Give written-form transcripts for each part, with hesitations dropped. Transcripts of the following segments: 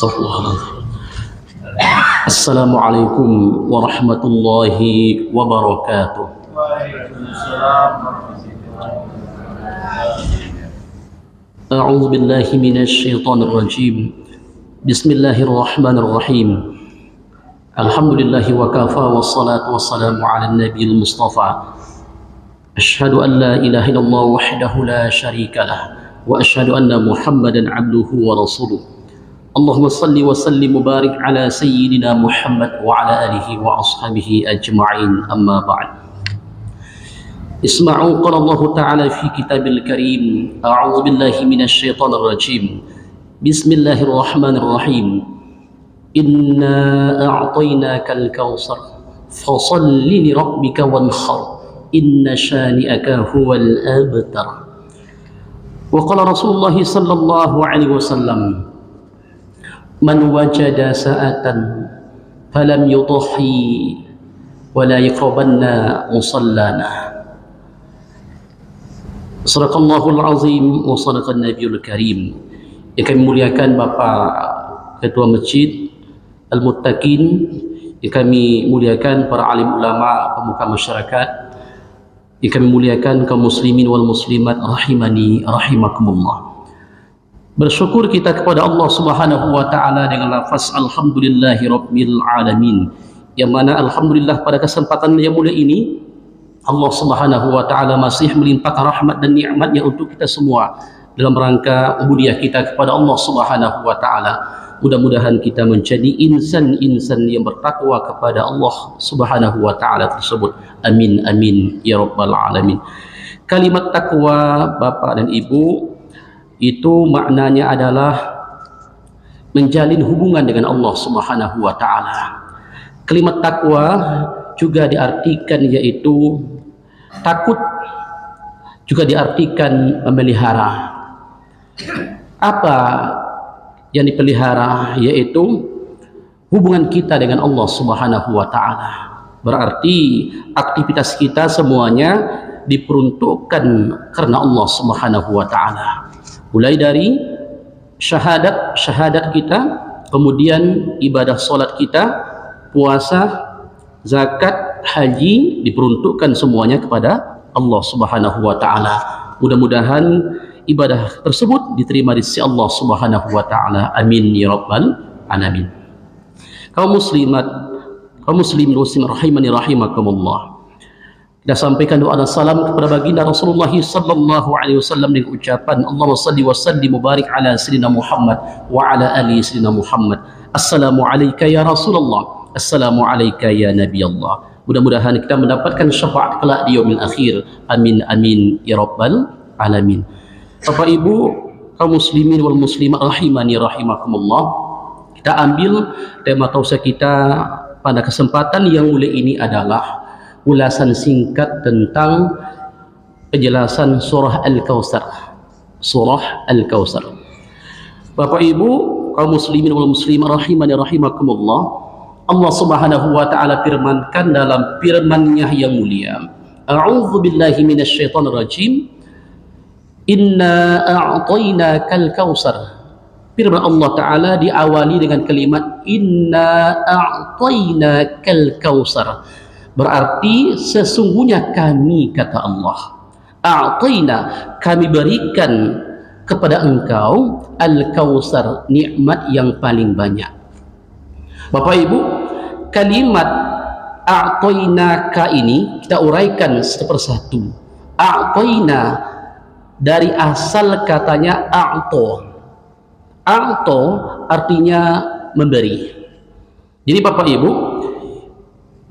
Astaghfirullahaladzim. Assalamualaikum warahmatullahi wabarakatuh. A'udzu billahi minasy syaithanir rajim. Bismillahirrahmanirrahim. Alhamdulillahi wa kafa wassalatu wassalamu ala nabiyil mustafa. Asyhadu an la ilaha illallah wahdahu la syarika lah wa asyhadu anna Muhammadan abduhu wa rasuluh. Allahumma salli wa sallim mubarik ala sayyidina Muhammad wa ala alihi wa ashabihi ajma'in, amma ba'd. Isma'u qala Allah ta'ala fi kitabil karim. A'udzu billahi minasy syaithanir rajim. Bismillahirrahmanirrahim. Inna a'tainakal kautsar fashalli li rabbika wanhar inna syani'aka huwal abtar. Wa qala Rasulullah sallallahu alaihi wasallam, man wajada sa'atan falam yudhi wala yaqrabanna musallana. Sadaqallahul azim wa sadaqan nabiyul karim. Yang kami muliakan Bapak Ketua Masjid Al-Muttaqin, yang kami muliakan para alim ulama, pemuka masyarakat, yang kami muliakan kaum muslimin wal muslimat rahimani rahimakumullah. Bersyukur kita kepada Allah Subhanahu wa taala dengan lafaz alhamdulillahi rabbil alamin, yang mana alhamdulillah pada kesempatan yang mulia ini Allah Subhanahu wa taala masih melimpahkan rahmat dan nikmatnya untuk kita semua dalam rangka ubudiyah kita kepada Allah Subhanahu wa taala. Mudah-mudahan kita menjadi insan-insan yang bertakwa kepada Allah Subhanahu wa taala tersebut. Amin amin ya rabbal alamin. Kalimat takwa Bapak dan Ibu itu maknanya adalah menjalin hubungan dengan Allah Subhanahu wa taala. Kalimat takwa juga diartikan yaitu takut, juga diartikan memelihara. Apa yang dipelihara? Yaitu hubungan kita dengan Allah Subhanahu wa taala. Berarti aktivitas kita semuanya diperuntukkan karena Allah Subhanahu wa taala. Mulai dari syahadat kita, kemudian ibadah solat kita, puasa, zakat, haji, diperuntukkan semuanya kepada Allah Subhanahu wa taala. Mudah-mudahan ibadah tersebut diterima di sisi Allah Subhanahu wa taala. Amin ya rabbal alamin. Kaum muslimat, kaum muslimin rahimani rahimakumullah. Kita sampaikan doa dan salam kepada baginda Rasulullah sallallahu alaihi wasallam dengan ucapan Allahumma salli wa sallim mubarik ala sayyidina Muhammad wa ala ali sayyidina Muhammad. Assalamu alayka ya Rasulullah, assalamu alayka ya Nabi Allah. Mudah-mudahan kita mendapatkan syafaat kelak di yaumil akhir. Amin amin ya rabbal alamin. Bapak Ibu kaum muslimin wal muslimat rahimani rahimakumullah, kita ambil tema tausiah kita pada kesempatan yang mulia ini adalah ulasan singkat tentang penjelasan surah Al-Kautsar. Surah Al-Kautsar. Bapak Ibu kaum muslimin wal muslimat rahimani rahimakumullah, Allah Subhanahu wa taala firmankan dalam firman-Nya yang mulia, a'udzu billahi minasy syaithanir rajim. Inna a'tainakal kautsar. Firman Allah taala diawali dengan kalimat inna a'tainakal kautsar. Berarti sesungguhnya kami, kata Allah, a'taina, kami berikan kepada engkau al-kautsar, nikmat yang paling banyak. Bapak Ibu, kalimat a'tainaka ini kita uraikan satu persatu. A'taina dari asal katanya a'to. A'to artinya memberi. Jadi Bapak Ibu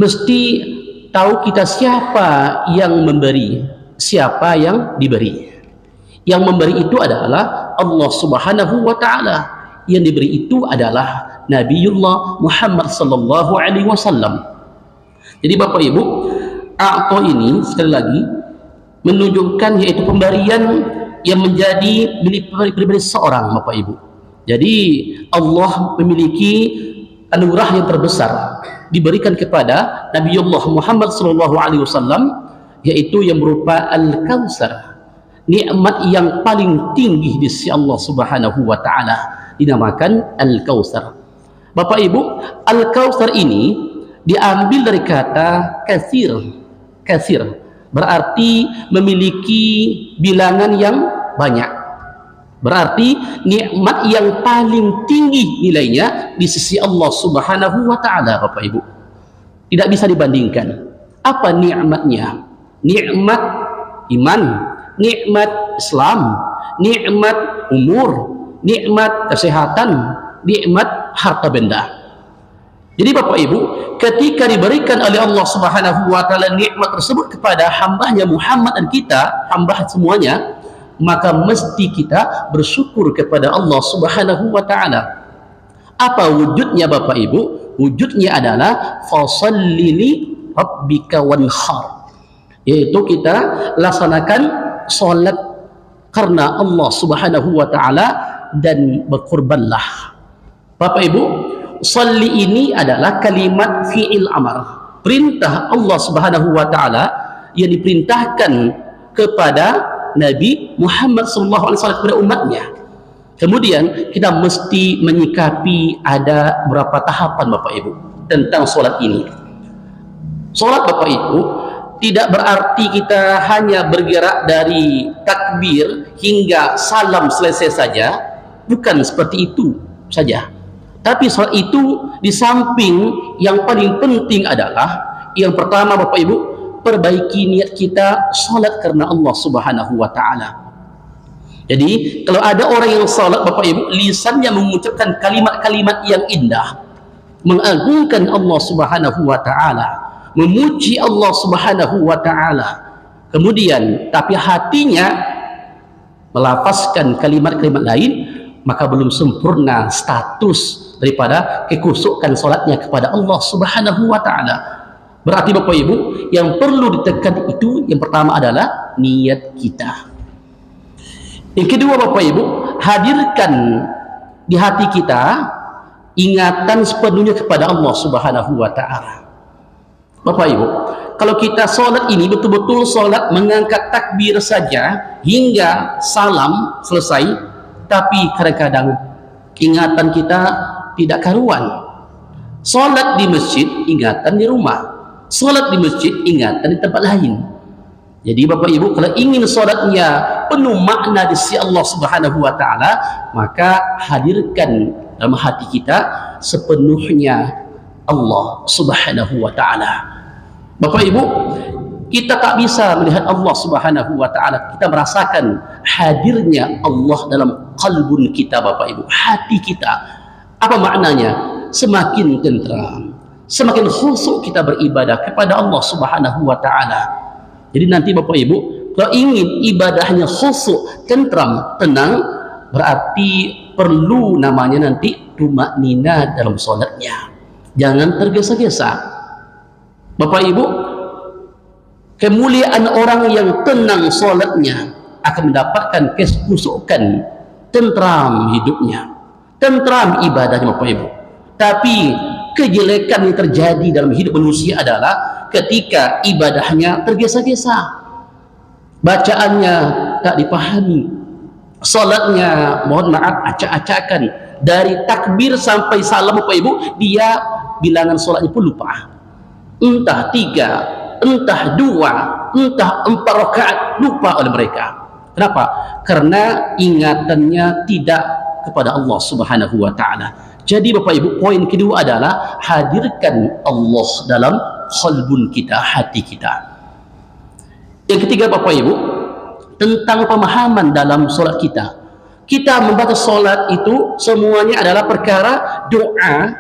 mesti tahu kita siapa yang memberi, siapa yang diberi. Yang memberi itu adalah Allah Subhanahu wa taala. Yang diberi itu adalah Nabiullah Muhammad sallallahu alaihi wasallam. Jadi Bapak Ibu, a'to ini sekali lagi menunjukkan yaitu pemberian yang menjadi milik pribadi seorang, Bapak Ibu. Jadi Allah memiliki anugerah yang terbesar diberikan kepada Nabiullah Muhammad sallallahu alaihi wasallam, yaitu yang berupa Al-Kautsar, nikmat yang paling tinggi di sisi Allah Subhanahu wa taala, dinamakan Al-Kautsar. Bapak Ibu, Al-Kautsar ini diambil dari kata katsir. Katsir berarti memiliki bilangan yang banyak. Berarti nikmat yang paling tinggi nilainya di sisi Allah Subhanahu wa taala, Bapak Ibu. Tidak bisa dibandingkan. Apa nikmatnya? Nikmat iman, nikmat Islam, nikmat umur, nikmat kesehatan, nikmat harta benda. Jadi Bapak Ibu, ketika diberikan oleh Allah Subhanahu wa taala nikmat tersebut kepada hambanya Muhammad dan kita, hamba semuanya, maka mesti kita bersyukur kepada Allah Subhanahu wa taala. Apa wujudnya Bapak Ibu? Wujudnya adalah fasalli li rabbika wanhar. Yaitu kita laksanakan salat karena Allah Subhanahu wa taala dan berkurbanlah. Bapak Ibu, salli ini adalah kalimat fi'il amar, perintah Allah Subhanahu wa taala yang diperintahkan kepada Nabi Muhammad sallallahu alaihi wasallam kepada umatnya. Kemudian kita mesti menyikapi ada beberapa tahapan Bapak Ibu tentang solat ini. Solat Bapak Ibu tidak berarti kita hanya bergerak dari takbir hingga salam selesai saja, bukan seperti itu saja. Tapi solat itu di samping yang paling penting adalah yang pertama Bapak Ibu, perbaiki niat kita solat karena Allah Subhanahu wa taala. Jadi kalau ada orang yang salat Bapak Ibu, lisannya mengucapkan kalimat-kalimat yang indah, mengagungkan Allah Subhanahu wa taala, memuji Allah Subhanahu wa taala, kemudian tapi hatinya melafazkan kalimat-kalimat lain, maka belum sempurna status daripada kekusukan salatnya kepada Allah Subhanahu wa taala. Berarti Bapak Ibu, yang perlu ditekan itu yang pertama adalah niat kita. Yang kedua Bapak Ibu, hadirkan di hati kita ingatan sepenuhnya kepada Allah Subhanahu wa taala. Bapak Ibu, kalau kita solat ini betul-betul solat mengangkat takbir saja hingga salam selesai, tapi kadang-kadang ingatan kita tidak karuan. Solat di masjid, ingatan di rumah. Solat di masjid, ingatan di tempat lain. Jadi Bapak Ibu, kalau ingin solatnya penuh makna di sisi Allah Subhanahu wa taala, maka hadirkan dalam hati kita sepenuhnya Allah Subhanahu wa taala. Bapak Ibu, kita tak bisa melihat Allah Subhanahu wa taala, kita merasakan hadirnya Allah dalam qalbun kita Bapak Ibu, hati kita. Apa maknanya? Semakin tentram, semakin khusyuk kita beribadah kepada Allah Subhanahu wa taala. Jadi nanti Bapak Ibu, kalau ingin ibadahnya khusyuk, tentram, tenang, berarti perlu namanya nanti tumaknina dalam solatnya. Jangan tergesa-gesa. Bapak Ibu, kemuliaan orang yang tenang solatnya akan mendapatkan kekhusyukan, tentram hidupnya, tentram ibadahnya Bapak Ibu. Tapi kejelekan yang terjadi dalam hidup manusia adalah ketika ibadahnya tergesa-gesa, bacaannya tak dipahami, salatnya mohon maaf acak-acakan, dari takbir sampai salam Bapak Ibu dia bilangan salatnya pun lupa, entah 3, entah 2, entah 4 rakaat, lupa oleh mereka. Kenapa? Karena ingatannya tidak kepada Allah Subhanahu wa taala. Jadi Bapak Ibu, poin kedua adalah hadirkan Allah dalam qalbun kita, hati kita. Yang ketiga Bapak Ibu, tentang pemahaman dalam solat kita. Kita membaca solat itu semuanya adalah perkara doa,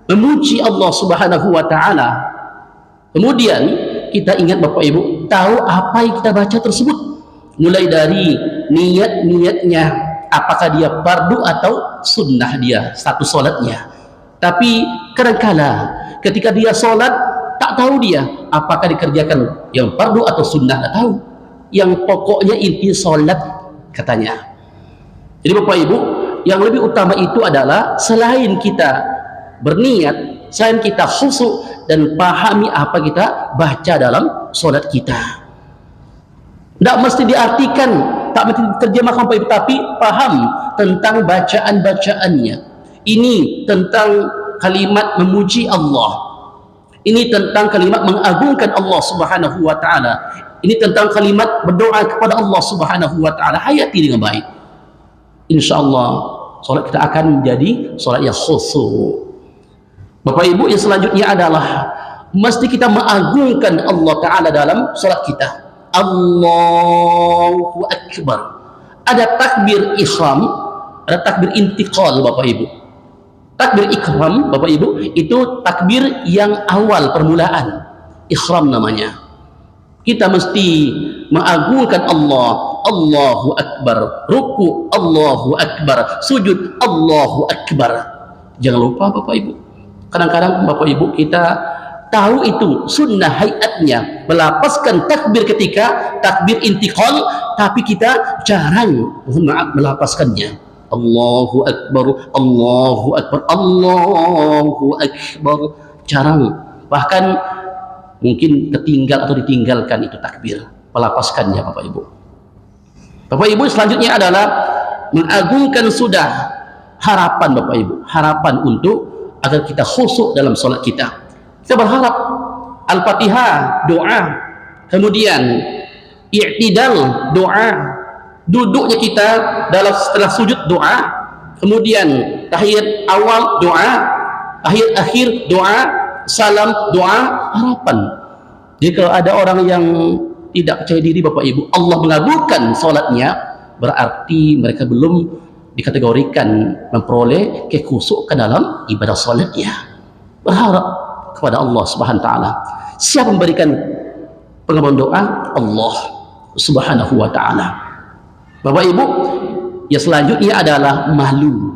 memuji Allah Subhanahu wa taala. Kemudian kita ingat Bapak Ibu, tahu apa yang kita baca tersebut, mulai dari niat-niatnya, apakah dia fardu atau sunnah dia status solatnya. Tapi kadang-kala ketika dia solat tak tahu dia apakah dikerjakan yang fardu atau sunnah, tak tahu. Yang pokoknya inti solat katanya. Jadi Bapak Ibu, yang lebih utama itu adalah selain kita berniat, selain kita khusyuk dan pahami apa kita baca dalam solat kita. Tidak mesti diartikan, tak mesti diterjemahkan Bapak Ibu, tapi paham tentang bacaan-bacaannya. Ini tentang kalimat memuji Allah. Ini tentang kalimat mengagungkan Allah Subhanahu wa taala. Ini tentang kalimat berdoa kepada Allah Subhanahu wa taala. Hayati dengan baik. Insyaallah salat kita akan menjadi salat yang khusyuk. Bapak Ibu, yang selanjutnya adalah mesti kita mengagungkan Allah taala dalam salat kita. Allahu akbar. Ada takbir ihram, ada takbir intiqal Bapak Ibu. Takbir ihram Bapak Ibu itu takbir yang awal permulaan, ihram namanya. Kita mesti mengagungkan Allah. Allahu akbar, ruku Allahu akbar, sujud Allahu akbar. Jangan lupa Bapak Ibu, kadang-kadang Bapak Ibu kita tahu itu sunnah hayatnya melapaskan takbir ketika takbir intiqal, tapi kita jarang melapaskannya. Allahu akbar, Allahu akbar, Allahu akbar, jarang, bahkan mungkin ketinggal atau ditinggalkan itu takbir, melapaskannya Bapak Ibu. Bapak Ibu, selanjutnya adalah mengagungkan sudah harapan Bapak Ibu, harapan untuk agar kita khusyuk dalam sholat kita. Kita berharap Al-Fatihah doa, kemudian i'tidal doa, duduknya kita dalam setelah sujud doa, kemudian tahiyat awal doa, tahiyat akhir doa, salam doa, harapan. Jadi kalau ada orang yang tidak percaya diri Bapak Ibu, Allah mengabulkan sholatnya, berarti mereka belum dikategorikan memperoleh kekhusyukan dalam ibadah sholatnya. Berharap kepada Allah Subhanahu wa taala. Siapa memberikan pengabulan doa? Allah Subhanahu wa taala. Bapak Ibu, yang selanjutnya adalah malu.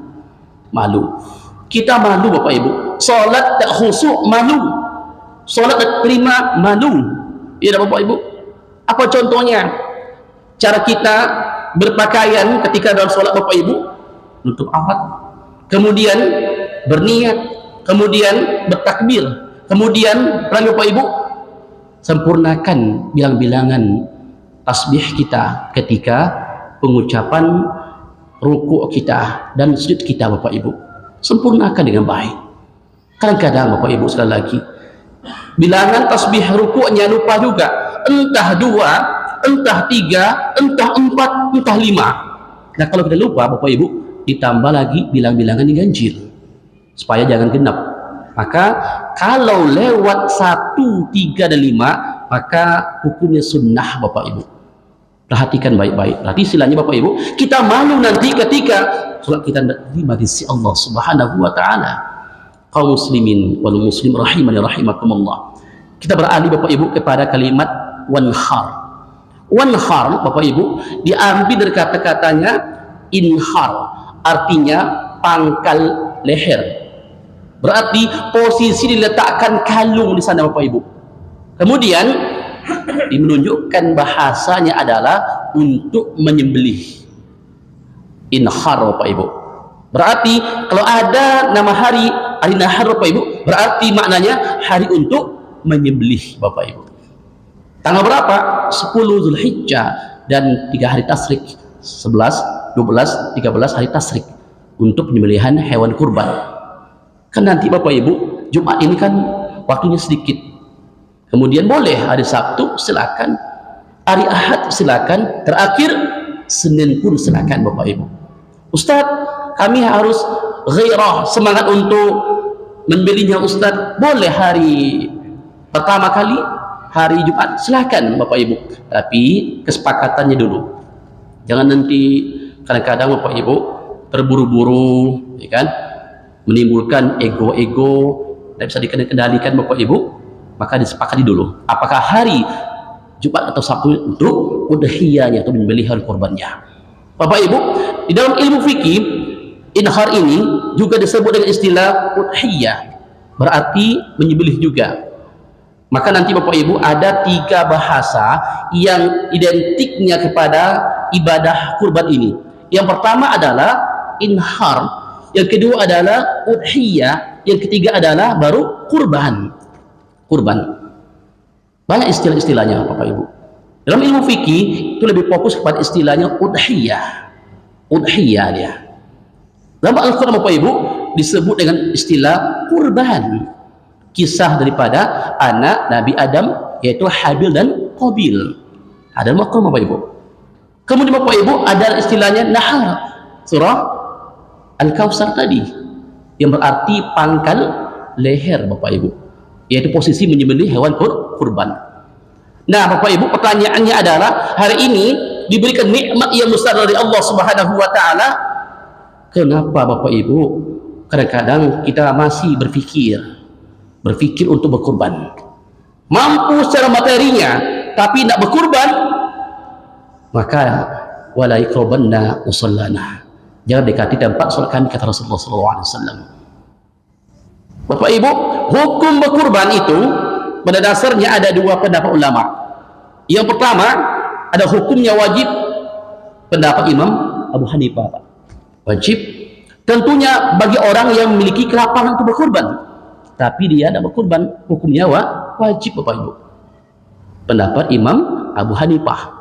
Malu. Kita malu Bapak Ibu. Salat tak khusyuk, malu. Salat tak terima, malu. Ya Bapak Ibu. Apa contohnya? Cara kita berpakaian ketika dalam salat Bapak Ibu, nutup aurat. Kemudian berniat, kemudian bertakbir. Kemudian Bapak Ibu sempurnakan bilang-bilangan tasbih kita ketika pengucapan ruku' kita dan sujud kita Bapak Ibu. Sempurnakan dengan baik. Kadang-kadang Bapak Ibu sekali lagi bilangan tasbih ruku'nya lupa juga, entah 2, entah 3, entah 4, entah 5. Nah kalau kita lupa Bapak Ibu, ditambah lagi bilang-bilangan yang ganjil supaya jangan genap. Maka kalau lewat 1, 3, dan 5, maka hukumnya sunnah Bapak Ibu. Perhatikan baik-baik. Berarti istilahnya Bapak Ibu, kita malu nanti ketika salat kita diterima di sisi Allah Subhanahu wa taala. Kaum muslimin wal muslim rahimani rahimakumullah. Kita beralih Bapak Ibu kepada kalimat wanhar. Wanhar Bapak Ibu diambil dari kata-katanya inhar, artinya pangkal leher. Berarti posisi diletakkan kalung di sana Bapak Ibu. Kemudian menunjukkan bahasanya adalah untuk menyembelih. Inhar Bapak Ibu. Berarti kalau ada nama hari nahar Bapak Ibu, berarti maknanya hari untuk menyembelih Bapak Ibu. Tanggal berapa? 10 Zulhijjah dan 3 hari tasrik, 11, 12, 13 hari tasrik untuk penyembelihan hewan kurban. Kan nanti Bapak Ibu, Jumat ini kan waktunya sedikit. Kemudian boleh hari Sabtu silakan, hari Ahad silakan, terakhir Senin pun silakan Bapak Ibu. Ustadz, kami harus ghairah, semangat untuk membelinya Ustadz. Boleh hari pertama kali, hari Jumat, silakan Bapak Ibu. Tapi kesepakatannya dulu. Jangan nanti kadang-kadang Bapak Ibu terburu-buru, ya kan? Menimbulkan ego-ego, tidak bisa dikendalikan Bapak Ibu. Maka disepakati dulu apakah hari Jumat atau Sabtu untuk udhiyahnya atau penyembelihan korbannya. Bapak Ibu, di dalam ilmu fikih inhar ini juga disebut dengan istilah udhiyah, berarti menyembelih juga. Maka nanti Bapak Ibu ada 3 bahasa yang identiknya kepada ibadah kurban ini. Yang pertama adalah inhar, yang kedua adalah udhiyah, yang ketiga adalah baru kurban. Kurban. Banyak istilah-istilahnya Bapak Ibu. Dalam ilmu fikih itu lebih fokus kepada istilahnya udhiyah. Udhiyah dia. Dalam Al-Quran Bapak Ibu disebut dengan istilah kurban, kisah daripada anak Nabi Adam yaitu Habil dan Qabil. Ada Al-Quran Bapak Ibu. Kemudian Bapak Ibu ada istilahnya nahar, surah Al-Kautsar tadi yang berarti pangkal leher Bapak Ibu, yaitu posisi menyembelih hewan kurban. Nah Bapak Ibu, pertanyaannya adalah hari ini diberikan nikmat yang besar dari Allah Subhanahu wa taala, kenapa Bapak Ibu kadang-kadang kita masih berpikir untuk berkurban, mampu secara materinya tapi tidak berkurban? Maka wala iqrabanna musallana, jangan dekati tempat salat kami, kata Rasulullah SAW. Bapak Ibu, hukum berkurban itu pada dasarnya ada dua pendapat ulama. Yang pertama, ada hukumnya wajib, pendapat Imam Abu Hanifah, Pak. Wajib tentunya bagi orang yang memiliki kelapangan untuk berkurban, tapi dia tidak berkurban, hukumnya wajib Bapak Ibu, pendapat Imam Abu Hanifah.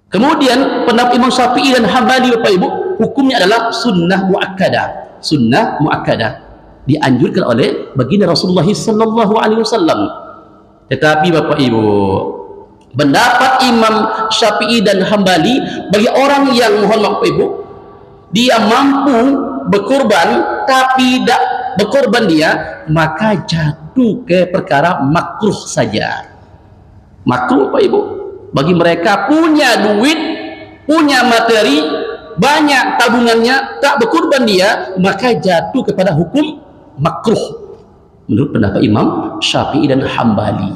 Kemudian pendapat Imam Syafi'i dan Hambali Bapak Ibu, hukumnya adalah sunnah muakkadah. Sunnah muakkadah dianjurkan oleh baginda Rasulullah sallallahu alaihi wasallam. Tetapi Bapak Ibu, pendapat Imam Syafi'i dan Hambali, bagi orang yang, mohon maaf Bapak Ibu, dia mampu berkurban tapi tidak berkurban dia, maka jatuh ke perkara makruh saja. Makruh Bapak Ibu. Bagi mereka punya duit, punya materi, banyak tabungannya, tak berkurban dia, maka jatuh kepada hukum makruh menurut pendapat Imam Syafi'i dan Hambali.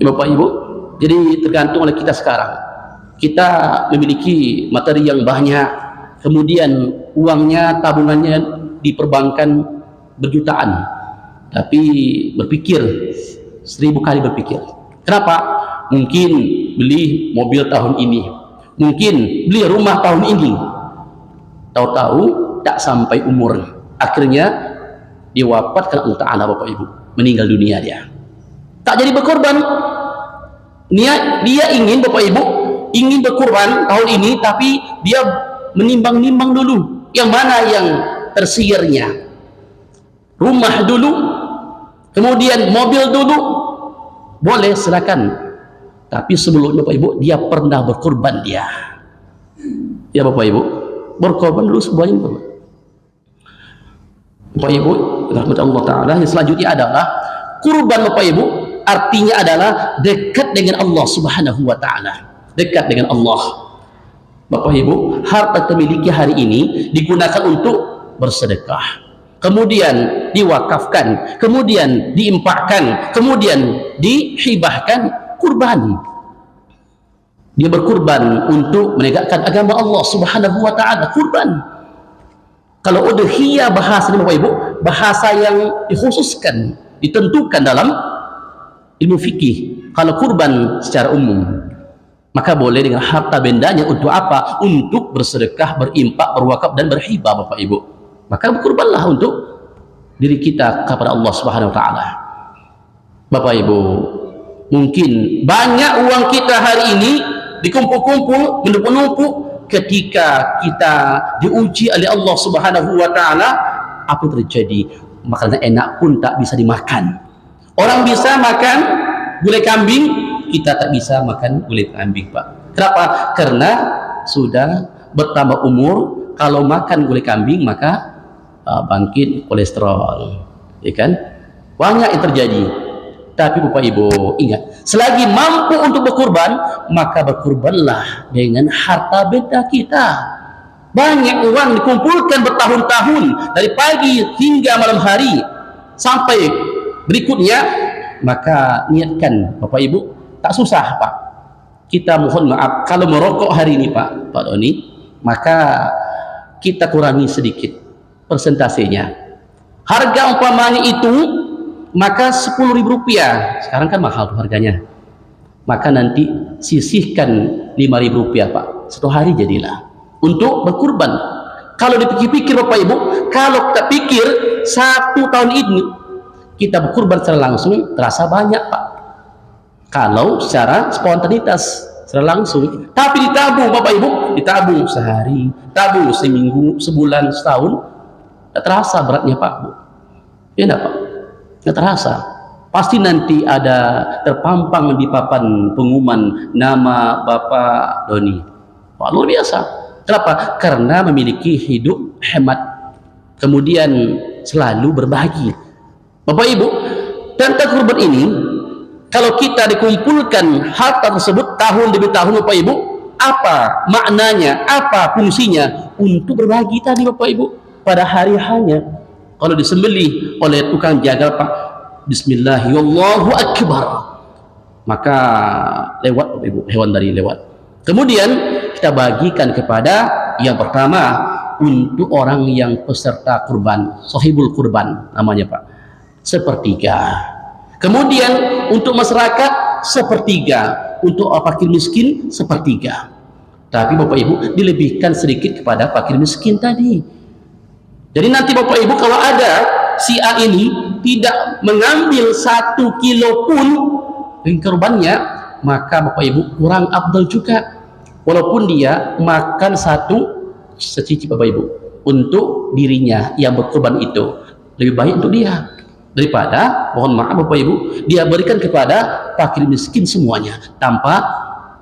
Bapak Ibu, jadi tergantung oleh kita sekarang. Kita memiliki materi yang banyak, kemudian uangnya, tabungannya diperbankan berjutaan, tapi berpikir 1000 kali berpikir. Kenapa? Mungkin beli mobil tahun ini, mungkin beli rumah tahun ini, tahu-tahu tak sampai umur, akhirnya diwafatkan Allah Ta'ala Bapak Ibu, meninggal dunia dia, tak jadi berkorban. Dia ingin Bapak Ibu, ingin berkorban tahun ini, tapi dia menimbang-nimbang dulu yang mana yang tersiernya, rumah dulu, kemudian mobil dulu, boleh silakan, tapi sebelumnya Bapak Ibu dia pernah berkorban dia, ya Bapak Ibu, berkorban dulu semuanya Bapak Ibu, rahmat Allah Ta'ala. Yang selanjutnya adalah kurban Bapak Ibu, artinya adalah dekat dengan Allah Subhanahu wa Ta'ala, dekat dengan Allah. Bapak Ibu, harta yang miliki hari ini digunakan untuk bersedekah, kemudian diwakafkan, kemudian diinfakkan, kemudian dihibahkan. Kurban, dia berkurban untuk menegakkan agama Allah Subhanahu wa Ta'ala. Kurban, kalau udhiyah bahasa Bapak Ibu, bahasa yang dikhususkan, ditentukan dalam ilmu fikih. Kalau kurban secara umum, maka boleh dengan harta bendanya. Untuk apa? Untuk bersedekah, berimpak, berwakaf dan berhibah Bapak Ibu. Maka berkurbanlah untuk diri kita kepada Allah Subhanahu wa Ta'ala. Bapak Ibu, mungkin banyak uang kita hari ini dikumpul-kumpul, menumpuk-numpuk. Ketika kita diuji oleh Allah Subhanahu wa Ta'ala, apa yang terjadi? Makanan enak pun tak bisa dimakan. Orang bisa makan gulai kambing, kita tak bisa makan gulai kambing Pak. Kenapa? Karena sudah bertambah umur. Kalau makan gulai kambing maka bangkit kolesterol, ya kan? Banyak yang terjadi. Tapi Bapak Ibu ingat, selagi mampu untuk berkurban, maka berkurbanlah dengan harta benda kita. Banyak uang dikumpulkan bertahun-tahun, dari pagi hingga malam hari sampai berikutnya, maka niatkan Bapak Ibu, tak susah Pak. Kita mohon maaf kalau merokok hari ini Pak Doni, maka kita kurangi sedikit persentasenya. Harga umpamanya itu maka Rp10.000, sekarang kan mahal tuh harganya, maka nanti sisihkan Rp5.000 Pak, 1 hari jadilah untuk berkurban. Kalau dipikir-pikir Bapak Ibu, kalau kita pikir 1 tahun ini kita berkurban secara langsung terasa banyak Pak, kalau secara spontanitas. secara langsung. Tapi ditabung Bapak Ibu, ditabung sehari, tabung seminggu, sebulan, setahun, tidak terasa beratnya Pak Bu. Ya enggak Pak? Tidak terasa. Pasti nanti ada terpampang di papan pengumuman nama Bapak Doni. Wah, luar biasa. Kenapa? Karena memiliki hidup hemat, kemudian selalu berbagi. Bapak Ibu, tentang kurban ini, kalau kita dikumpulkan harta tersebut tahun demi tahun Bapak Ibu, apa maknanya, apa fungsinya? Untuk berbagi tadi Bapak Ibu, pada hari hanya. Kalau disembelih oleh tukang jagal Pak, Bismillahirrahmanirrahim, maka lewat Bapak Ibu, hewan dari lewat. Kemudian kita bagikan kepada yang pertama, untuk orang yang peserta kurban, sahibul kurban namanya Pak, sepertiga. Kemudian untuk masyarakat sepertiga, untuk fakir miskin sepertiga. Tapi Bapak Ibu dilebihkan sedikit kepada fakir miskin tadi. Jadi nanti Bapak Ibu kalau ada si A ini tidak mengambil 1 kilo pun kurbannya, maka Bapak Ibu kurang afdal juga. Walaupun dia makan secicip Bapak Ibu untuk dirinya yang berkurban, itu lebih baik untuk dia daripada, mohon maaf Bapak Ibu, dia berikan kepada fakir miskin semuanya tanpa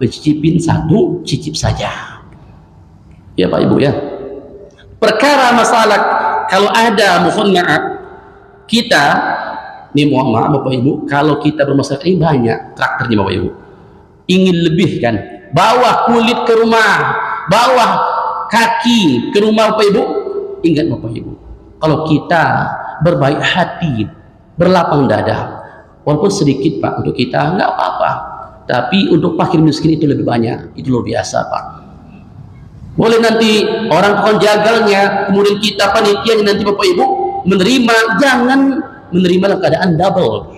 mencicipin 1 cicip saja. Ya Pak Ibu ya. Perkara masalah kalau ada, mohon maaf, kita ini mohon maaf Bapak Ibu, kalau kita bermasyarakat ini banyak traktornya Bapak Ibu, ingin lebih kan, bawa kulit ke rumah, bawa kaki ke rumah Bapak Ibu. Ingat Bapak Ibu, kalau kita berbaik hati, berlapang dada, walaupun sedikit Pak, untuk kita nggak apa-apa, tapi untuk fakir miskin itu lebih banyak, itu luar biasa Pak. Boleh nanti orang tukang jagalnya, kemudian kita panitianya nanti Bapak Ibu menerima, jangan menerima dalam keadaan double.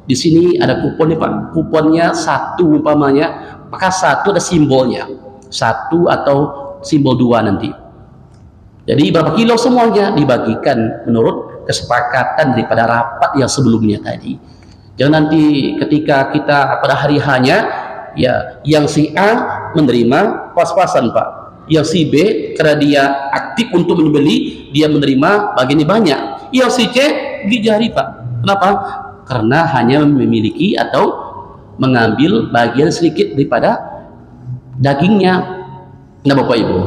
Di sini ada kuponnya Pak, kuponnya 1 umpamanya, maka 1 ada simbolnya, 1 atau simbol 2 nanti. Jadi berapa kilo semuanya dibagikan menurut kesepakatan daripada rapat yang sebelumnya tadi. Jangan nanti ketika kita pada hari hanya, ya yang si A menerima pas-pasan Pak, yang si B karena dia aktif untuk menyembelih, dia menerima bagiannya banyak, yang si C dijari Pak. Kenapa? Karena hanya memiliki atau mengambil bagian sedikit daripada dagingnya. Nah Bapak Ibu,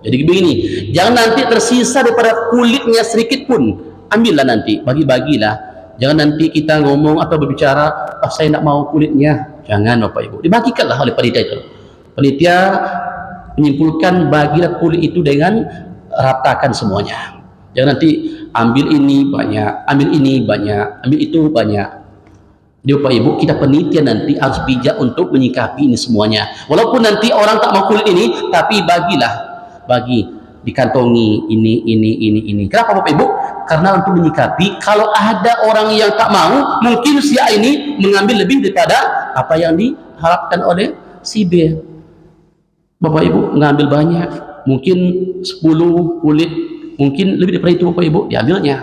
jadi begini, jangan nanti tersisa daripada kulitnya sedikit pun, ambillah nanti, bagi-bagilah. Jangan nanti kita ngomong atau berbicara, saya tidak mau kulitnya. Jangan Bapak Ibu, dibagikanlah oleh panitia itu. Panitia menyimpulkan, bagilah kulit itu dengan ratakan semuanya. Jangan nanti ambil ini banyak, ambil ini banyak, ambil itu banyak. Jadi Bapak Ibu, kita panitia nanti harus bijak untuk menyikapi ini semuanya. Walaupun nanti orang tak mau kulit ini, tapi bagilah, bagi, dikantongi ini. Kenapa Bapak Ibu? Karena untuk menyikapi, kalau ada orang yang tak mau, mungkin si A ini mengambil lebih daripada apa yang diharapkan oleh si B. Bapak Ibu mengambil banyak, mungkin 10 kulit, mungkin lebih daripada itu Bapak Ibu diambilnya.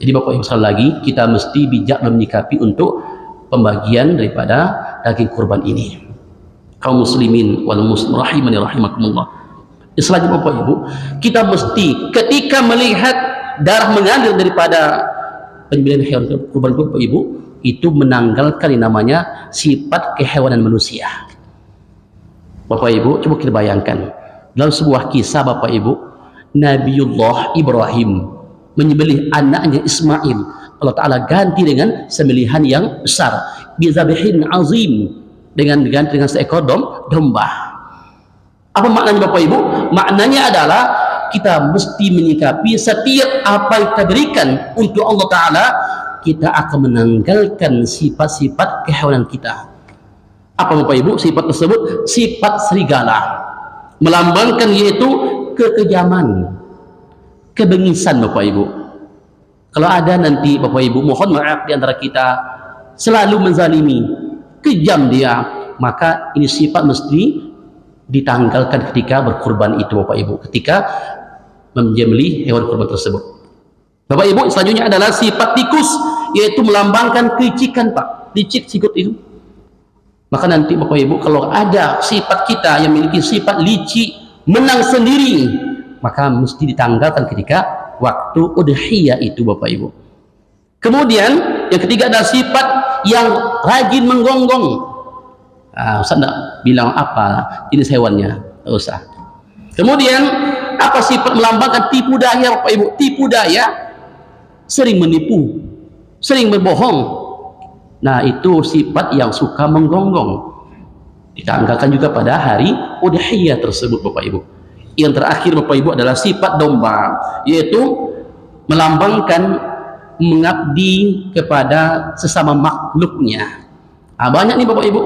Jadi Bapak Ibu sekali lagi, kita mesti bijak dalam menyikapi untuk pembagian daripada daging kurban ini. Kaum muslimin wal muslim rahimani rahimakumullah. Selanjutnya Bapak Ibu, kita mesti ketika melihat darah mengalir daripada penyembelihan hewan kurban Bapak Ibu, itu menanggalkan yang namanya sifat kehewanan manusia. Bapak Ibu, coba kita bayangkan dalam sebuah kisah Bapak Ibu, Nabiullah Ibrahim menyembelih anaknya Ismail, Allah Ta'ala ganti dengan sembelihan yang besar, bizabihin azim, dengan seekor domba. Apa maknanya Bapak Ibu? Maknanya adalah kita mesti menyikapi setiap apa yang kita berikan untuk Allah Ta'ala, kita akan menanggalkan sifat-sifat kehewanan kita. Apa Bapak Ibu sifat tersebut? Sifat serigala, melambangkan yaitu kekejaman, kebengisan Bapak Ibu. Kalau ada nanti Bapak Ibu, mohon maaf, di antara kita selalu menzalimi, kejam dia, maka ini sifat mesti ditanggalkan ketika berkurban itu Bapak Ibu, ketika menyembelih hewan kurban tersebut. Bapak Ibu, selanjutnya adalah sifat tikus, yaitu melambangkan kelicikan Pak, licik sikut itu. Maka nanti Bapak Ibu, kalau ada sifat kita yang memiliki sifat licik, menang sendiri, maka mesti ditanggalkan ketika waktu udhiyah itu Bapak Ibu. Kemudian yang ketiga adalah sifat yang rajin menggonggong. Ustaz enggak bilang apa jenis hewannya, enggak usah. Kemudian apa sifat melambangkan tipu daya Bapak Ibu? Tipu daya, sering menipu, sering berbohong. Nah, itu sifat yang suka menggonggong. Ditanggalkan juga pada hari udhiyah tersebut Bapak Ibu. Yang terakhir Bapak Ibu adalah sifat domba, yaitu melambangkan mengabdi kepada sesama makhluknya. Banyak nih Bapak Ibu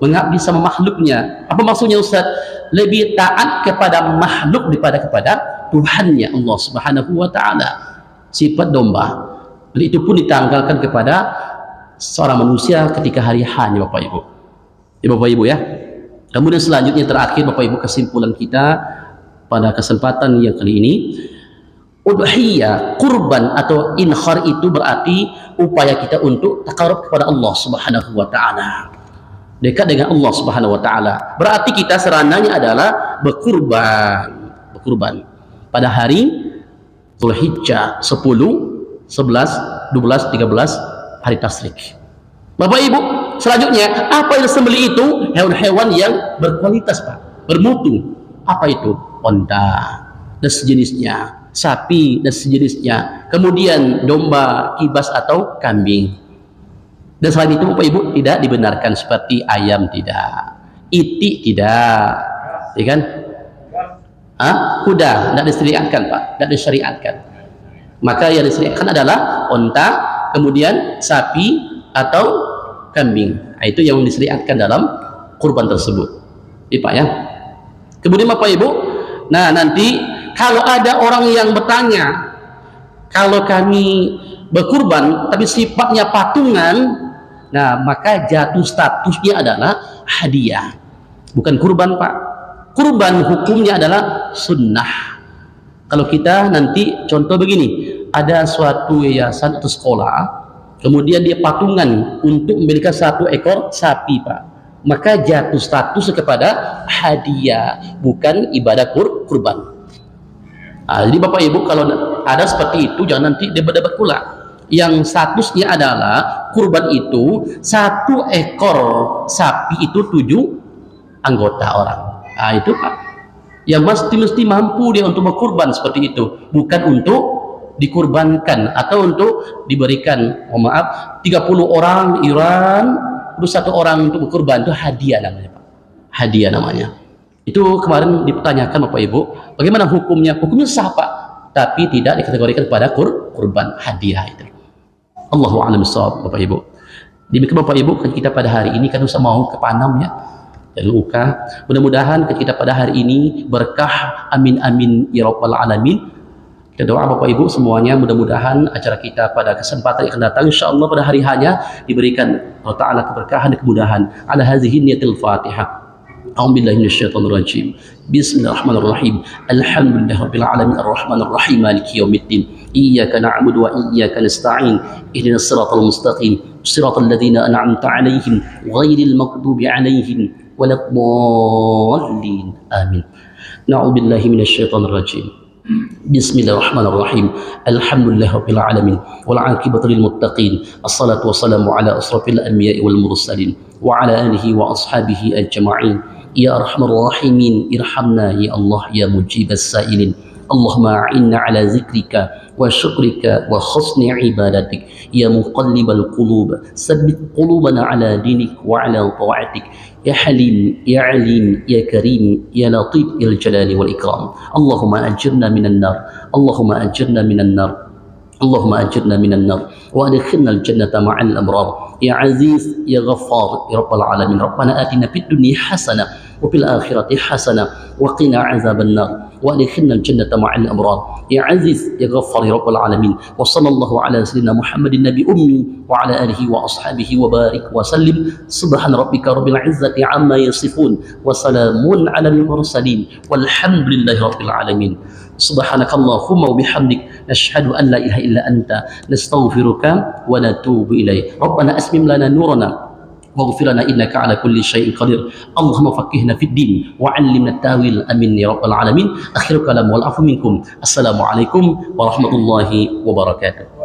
mengabdi sama makhluknya. Apa maksudnya Ustaz? Lebih taat kepada makhluk daripada kepada Tuhannya Allah Subhanahu wa taala. Sifat domba. Itu pun ditanggalkan kepada seorang manusia ketika hari H-nya Bapak Ibu. Ya Bapak Ibu ya. Kemudian selanjutnya terakhir Bapak Ibu, kesimpulan kita pada kesempatan yang kali ini, udhiyah, kurban atau inkhar itu berarti upaya kita untuk takarub kepada Allah Subhanahu wa taala. Dekat dengan Allah Subhanahu wa taala. Berarti kita serananya adalah berkurban pada hari Zulhijjah 10, 11, 12, 13 hari tasyrik. Bapak Ibu, selanjutnya apa yang disembelih itu? Hewan-hewan yang berkualitas Pak, bermutu. Apa itu? Onta dan sejenisnya, sapi dan sejenisnya, kemudian domba, kibas atau kambing. Dan selain itu Bapak Ibu, tidak dibenarkan seperti ayam, tidak, itik tidak, ya kan? Kuda tidak disyariatkan Pak, tidak disyariatkan. Maka yang disyariatkan adalah onta, kemudian sapi atau kambing. Itu yang disyariatkan dalam kurban tersebut. Pak ya. Kemudian Bapak Ibu, nah nanti kalau ada orang yang bertanya, kalau kami berkurban tapi sifatnya patungan, nah maka jatuh statusnya adalah hadiah, bukan kurban Pak. Kurban hukumnya adalah sunnah. Kalau kita nanti contoh begini, ada suatu yayasan atau sekolah, kemudian dia patungan untuk memberikan 1 ekor sapi Pak, maka jatuh status kepada hadiah, bukan ibadah kurban. Jadi Bapak Ibu, kalau ada seperti itu jangan nanti debat-debat pula. Yang statusnya adalah kurban itu 1 ekor sapi itu 7 anggota orang. Itu Pak, yang mesti mampu dia untuk berkurban seperti itu, bukan untuk dikurbankan atau untuk diberikan, maaf, 30 orang iuran terus 1 orang untuk berkurban. Itu hadiah namanya Pak, hadiah namanya. Itu kemarin dipertanyakan Bapak Ibu, bagaimana hukumnya? Hukumnya sah Pak, tapi tidak dikategorikan pada kurban, hadiah itu. Allahu a'lam bishawab Bapak Ibu. Demikian Bapak Ibu, kita pada hari ini kan usah mau ke Panam ya, dari UK. Mudah-mudahan kita pada hari ini berkah, amin amin ya rabbal alamin. Kita doa Bapak Ibu semuanya, mudah-mudahan acara kita pada kesempatan yang akan datang insyaallah pada hari hanya diberikan Allah Ta'ala keberkahan dan kemudahan. Ala hadhihi niyatil Fatihah. A'udzubillahi minasyaitonir rajim. Bismillahirrahmanirrahim. Alhamdulillahirabbil alamin arrahmanir rahim maliki yaumiddin. Iyyaka na'budu wa iyyaka nasta'in. Ihdinas siratal mustaqim. Siratal ladzina an'amta 'alaihim ghairil maghdubi 'alaihim waladdallin. Amin. Na'udzubillahi minasyaitonir rajim. Bismillahirrahmanirrahim. Alhamdulillahirabbil alamin wal 'aqibatu lil muttaqin. Assalatu wassalamu ala asrafil anbiya'i wal mursalin wa ala alihi wa ashabihi ajma'in. Ya arhamar rahimin, irhamna ya Allah ya mujibas sa'ilin. Allahumma a'inna ala zikrika wa syukrika wa husni ibadatik ya muqallibal qulub, sabbit qulubana ala dinik wa ala ta'atik. Ya Halim, Ya Alim, Ya Karim, Ya Latif, Ya Jalali wal Ikram. Allahumma ajirna minan nar, Allahumma ajirna minan nar, Allahumma ajirna minan nar wa adkhilna al-jannata ma'al abrar. Ya Aziz, Ya Ghaffar, Ya Rabbal Alamin. Rabbana atina fid dunya hasanah wa fil akhirati hasanah wa qina azaban nar wa adkhilna al-jannata ma'al abrar. Ya Aziz, Ya Ghaffar, Ya Rabbal Alamin. Wa sallallahu ala sayyidina Muhammadin nabi ummi wa ala alihi wa ashabihi wa barik wa sallim. Subhana rabbika rabbil izzati amma yasifun wa salamun ala al-mursalin walhamdulillahi rabbil alamin. Subhanakallahumma wa bihamdik nashhadu an la ilaha illa anta nastaghfiruka wa natubu ilaik. Rabbana asmim lana nurana واغفر لنا إنك على كل شيء قدير. اللهم فقهنا في الدين وعلمنا التاويل آمين يا رب العالمين. آخر كلام والعفو منكم. السلام عليكم ورحمة الله وبركاته.